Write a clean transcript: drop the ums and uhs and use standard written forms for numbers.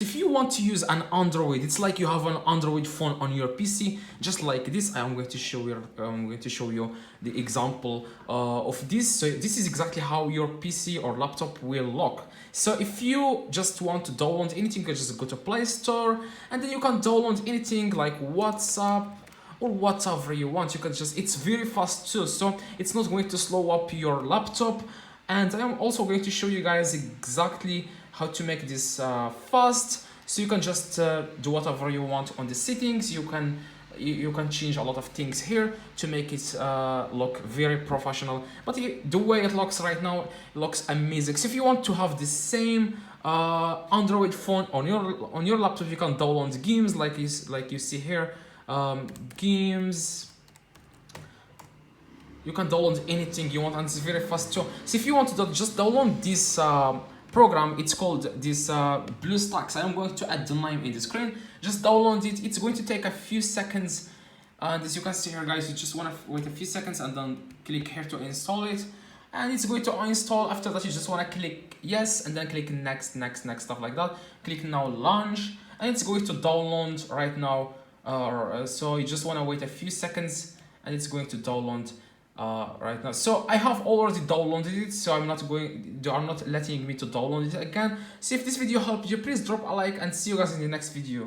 If you want to use an Android, it's like you have an Android phone on your PC, just like this. I'm going to show you the example of this. So this is exactly how your PC or laptop will look. So if you just want to download anything, you can just go to Play Store, and then you can download anything like WhatsApp or whatever you want. You can just, it's very fast too, so it's not going to slow up your laptop. And I'm also going to show you guys exactly how to make this fast, so you can just do whatever you want on the settings. You can change a lot of things here to make it look very professional, but the way it looks right now, it looks amazing. So if you want to have the same Android phone on your laptop, you can download games like you see here. Games, you can download anything you want, and it's very fast too. So if you want to just download this program, it's called this BlueStacks. I am going to add the name in the screen. Just download it. It's going to take a few seconds, and as you can see here, guys, you just want to wait a few seconds and then click here to install it, and it's going to install. After that, you just want to click yes, and then click next, stuff like that. Click now launch, and it's going to download right now. So you just want to wait a few seconds, and it's going to download right now. So I have already downloaded it, so they are not letting me to download it again. So if this video helped you, please drop a like, and see you guys in the next video.